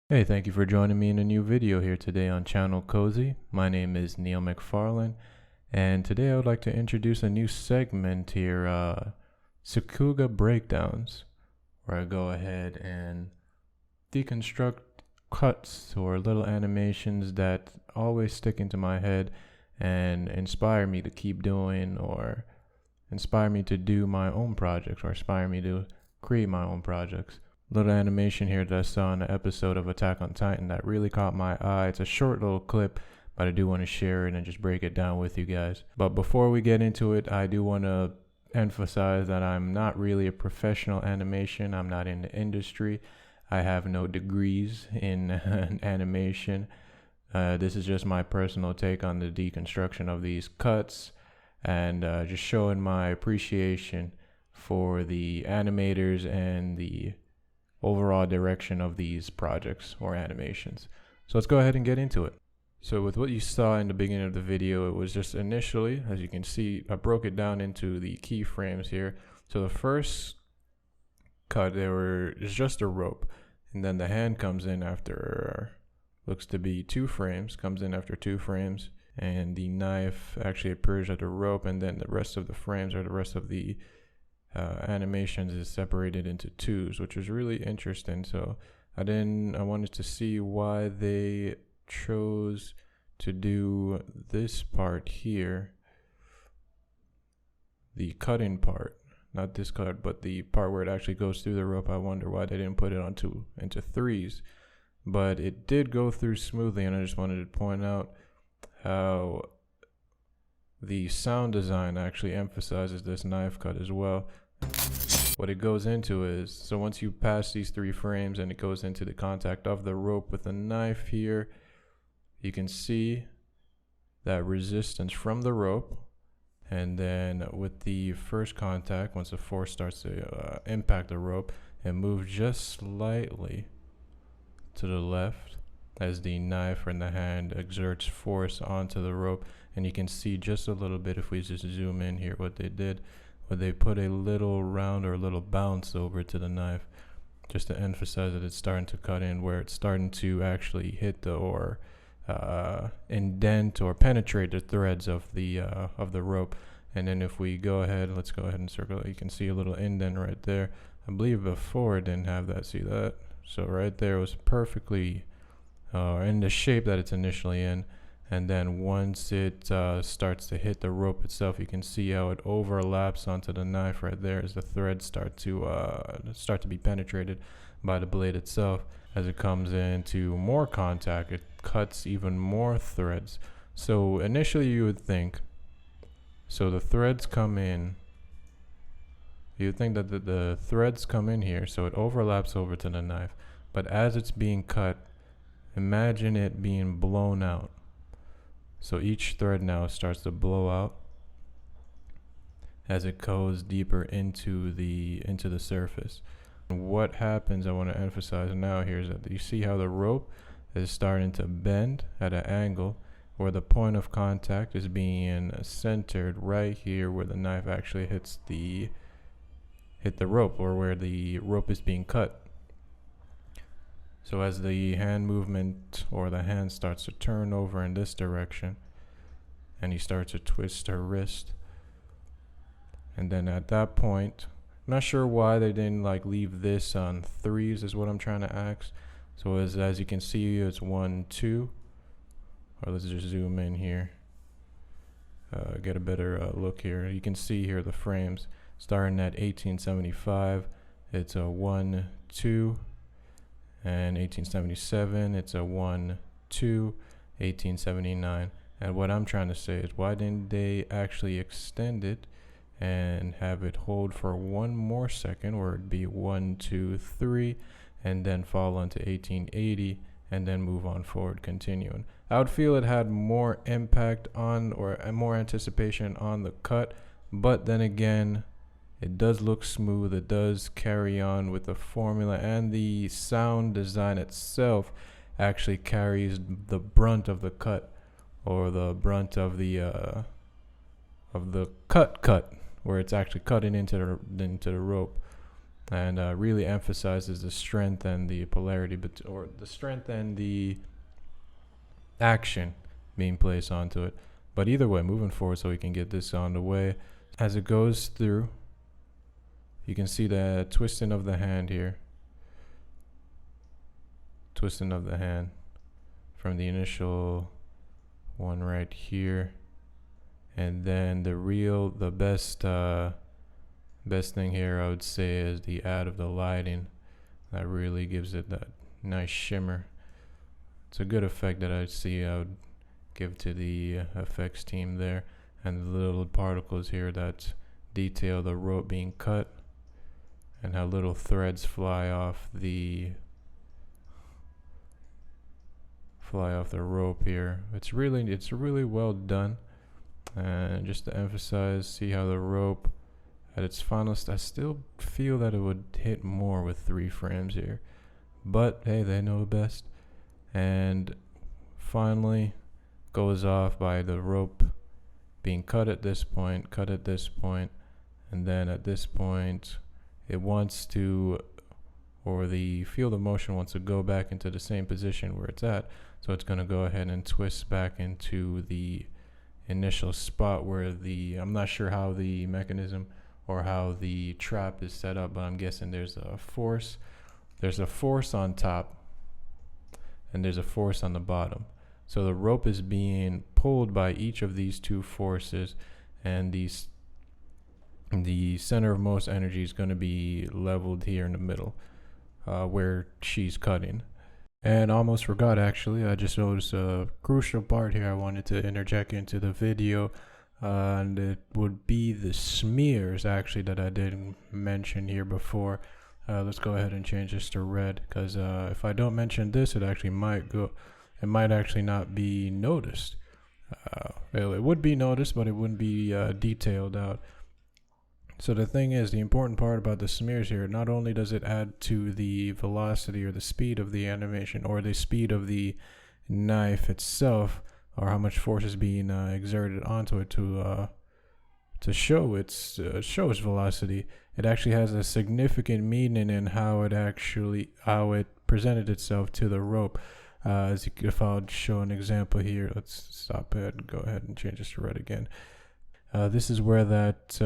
Hey, thank you for joining me in a new video here today on Channel Cozy. My name is Neil McFarlane, and today I would like to introduce a new segment here, Sakuga Breakdowns, where I go ahead and deconstruct cuts or little animations that always stick into my head and inspire me to keep doing, or inspire me to do my own projects, or inspire me to create my own projects. Little animation here that I saw in an episode of Attack on Titan that really caught my eye. It's a short little clip, but I do want to share it and just break it down with you guys. But before we get into it, I do want to emphasize that I'm not really a professional animation. I'm not in the industry. I have no degrees in animation. This is just my personal take on the deconstruction of these cuts and just showing my appreciation for the animators and the overall direction of these projects or animations. So let's go ahead and get into it. So with what you saw in the beginning of the video, it was just initially, as you can see, I broke it down into the keyframes here. So the first cut, is just a rope, and then the hand comes in after, looks to be 2 frames, comes in after 2 frames, and the knife actually appears at the rope, and then the rest of the frames, or the rest of the animations, is separated into 2s, which was really interesting. So I wanted to see why they chose to do this part here, the cutting part, not this cut, but the part where it actually goes through the rope. I wonder why they didn't put it into 3s, but it did go through smoothly. And I just wanted to point out how the sound design actually emphasizes this knife cut as well. What it goes into is, so once you pass these 3 frames and it goes into the contact of the rope with the knife here, you can see that resistance from the rope. And then with the first contact, once the force starts to impact the rope, it moves just slightly to the left as the knife and the hand exerts force onto the rope. And you can see just a little bit, if we just zoom in here, what they did, where they put a little round or a little bounce over to the knife, just to emphasize that it's starting to cut in, where it's starting to actually hit or indent or penetrate the threads of the rope. And then if we go ahead, let's go ahead and circle it. You can see a little indent right there. I believe before it didn't have that. See that? So right there was perfectly in the shape that it's initially in. And then once it starts to hit the rope itself, you can see how it overlaps onto the knife right there as the threads start to be penetrated by the blade itself. As it comes into more contact, it cuts even more threads. So initially you would think, so the threads come in, you would think that the threads come in here, so it overlaps over to the knife. But as it's being cut, imagine it being blown out. So each thread now starts to blow out as it goes deeper into the surface. And what happens, I want to emphasize now here, is that you see how the rope is starting to bend at an angle, where the point of contact is being centered right here where the knife actually hit the rope, or where the rope is being cut. So as the hand movement, or the hand starts to turn over in this direction, and you start to twist her wrist, and then at that point, I'm not sure why they didn't leave this on 3s, is what I'm trying to ask. So as you can see, it's 1, 2, or let's just zoom in here, get a better look here. You can see here the frames starting at 1875, it's a 1, 2, and 1877, it's a 1, 2, 1879. And what I'm trying to say is, why didn't they actually extend it and have it hold for 1 more second, where it'd be 1, 2, 3, and then fall into 1880, and then move on forward, continuing. I would feel it had more impact on, or more anticipation on the cut, but then again, it does look smooth. It does carry on with the formula, and the sound design itself actually carries the brunt of the cut, or the brunt of the cut, where it's actually cutting into the rope. and really emphasizes the strength and the polarity, or the strength and the action being placed onto it. But either way, moving forward, so we can get this on the way. As it goes through, you can see the twisting of the hand here. Twisting of the hand from the initial one right here. And then the best thing here, I would say, is the add of the lighting. That really gives it that nice shimmer. It's a good effect that I would give to the effects team there. And the little particles here that detail the rope being cut, and how little threads fly off the rope here. It's really well done. And just to emphasize, see how the rope at its finest, I still feel that it would hit more with 3 frames here, but hey, they know best. And finally goes off by the rope being cut at this point, and then at this point it wants to, or the field of motion wants to go back into the same position where it's at. So it's going to go ahead and twist back into the initial spot where I'm not sure how the mechanism or how the trap is set up, but I'm guessing there's a force on top and there's a force on the bottom. So the rope is being pulled by each of these 2 forces, and the center of most energy is going to be leveled here in the middle, where she's cutting. And almost forgot, actually, I just noticed a crucial part here I wanted to interject into the video, and it would be the smears, actually, that I didn't mention here before. Let's go ahead and change this to red, because if I don't mention this, it might actually not be noticed. Well, it would be noticed, but it wouldn't be detailed out. So the thing is, the important part about the smears here, not only does it add to the velocity or the speed of the animation, or the speed of the knife itself, or how much force is being exerted onto it to show its velocity, it actually has a significant meaning in how it presented itself to the rope. If I'll show an example here, let's stop it and go ahead and change this to red again. This is where that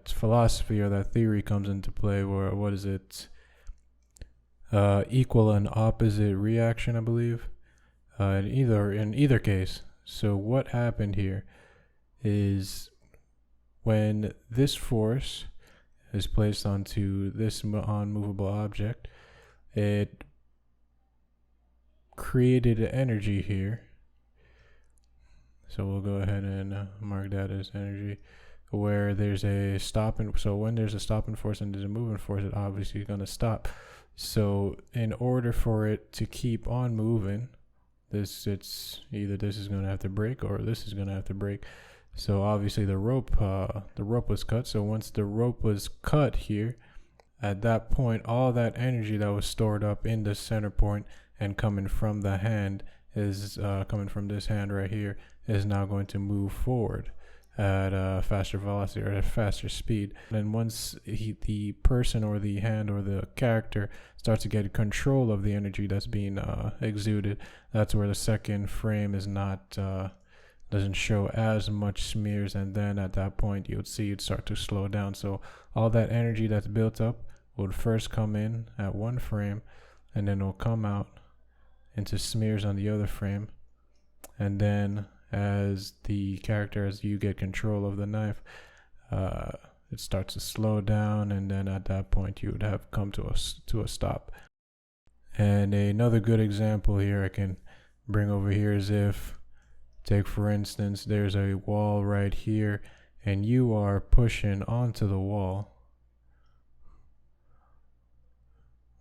philosophy or that theory comes into play, where equal and opposite reaction, I believe, in either case. So what happened here is, when this force is placed onto this unmovable object, it created an energy here. So we'll go ahead and mark that as energy, where there's a so when there's a stopping force and there's a moving force, it obviously is going to stop. So in order for it to keep on moving, this is going to have to break, or this is going to have to break. So obviously the rope was cut. So once the rope was cut here, at that point, all that energy that was stored up in the center point and coming from the hand is coming from this hand right here, is now going to move forward at a faster velocity or at a faster speed. And once the person or the hand or the character starts to get control of the energy that's being exuded, that's where the second frame is not doesn't show as much smears, and then at that point you would see it start to slow down. So all that energy that's built up would first come in at one frame, and then it'll come out into smears on the other frame, and then as you get control of the knife, it starts to slow down, and then at that point you would have come to a stop. And another good example here I can bring over here is, if, take for instance, there's a wall right here and you are pushing onto the wall.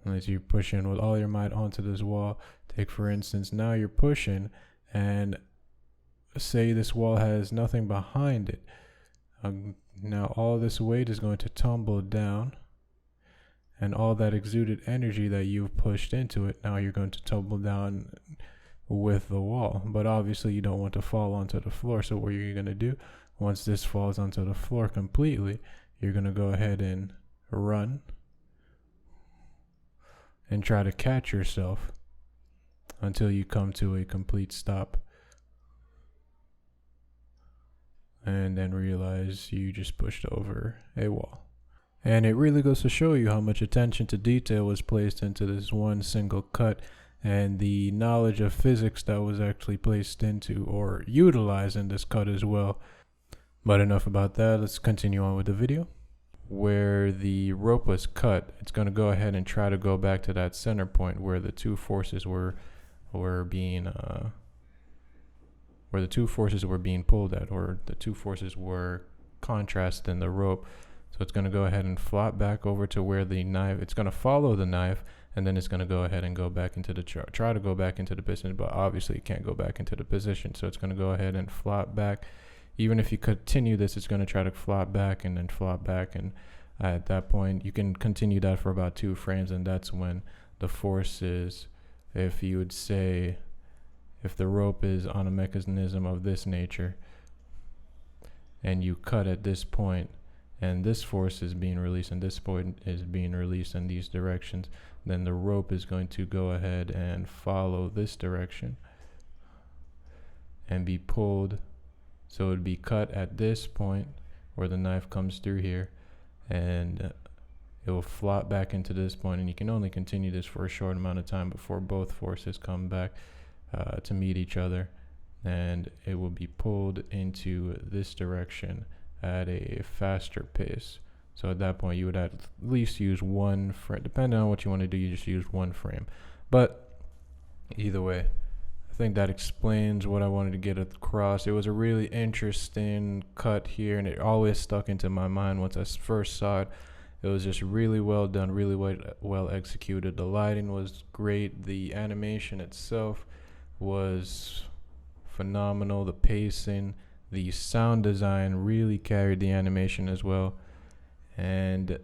As you push in with all your might onto this wall, take for instance, now you're pushing, and say this wall has nothing behind it. Now all this weight is going to tumble down, and all that exuded energy that you've pushed into it, now you're going to tumble down with the wall. But obviously you don't want to fall onto the floor, so what you're going to do, once this falls onto the floor completely, you're going to go ahead and run and try to catch yourself until you come to a complete stop, and then realize you just pushed over a wall. And it really goes to show you how much attention to detail was placed into this one single cut, and the knowledge of physics that was actually placed into or utilized in this cut as well. But enough about that, let's continue on with the video. Where the rope was cut, it's going to go ahead and try to go back to that center point where the two forces were being pulled at, or the two forces were contrasting the rope. So it's going to go ahead and flop back over to where the knife, it's going to follow the knife, and then it's going to go ahead and go back into the try to go back into the position, but obviously it can't go back into the position. So it's going to go ahead and flop back. Even if you continue this, it's going to try to flop back and then flop back. And at that point, you can continue that for about 2 frames. And that's when the force is, if you would say, if the rope is on a mechanism of this nature and you cut at this point, and this force is being released and this point is being released in these directions, then the rope is going to go ahead and follow this direction and be pulled. So it would be cut at this point where the knife comes through here, and it will flop back into this point, and you can only continue this for a short amount of time before both forces come back to meet each other, and it will be pulled into this direction at a faster pace. So at that point you would at least use 1 frame. Depending on what you want to do, you just use 1 frame. But either way, I think that explains what I wanted to get across. It was a really interesting cut here, and it always stuck into my mind once I first saw it. It was just really well done, really well executed. The lighting was great. The animation itself was phenomenal. The pacing, the sound design really carried the animation as well. And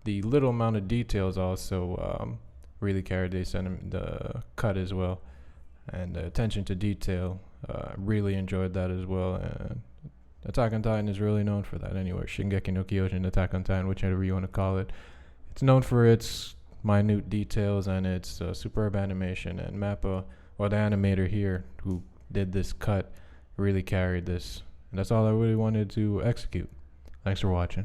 the little amount of details also really carried the cut as well. And the attention to detail, really enjoyed that as well. And Attack on Titan is really known for that anyway. Shingeki no Kyojin, Attack on Titan, whichever you want to call it. It's known for its minute details and its superb animation. And Mappa, or the animator here who did this cut, really carried this. And that's all I really wanted to execute. Thanks for watching.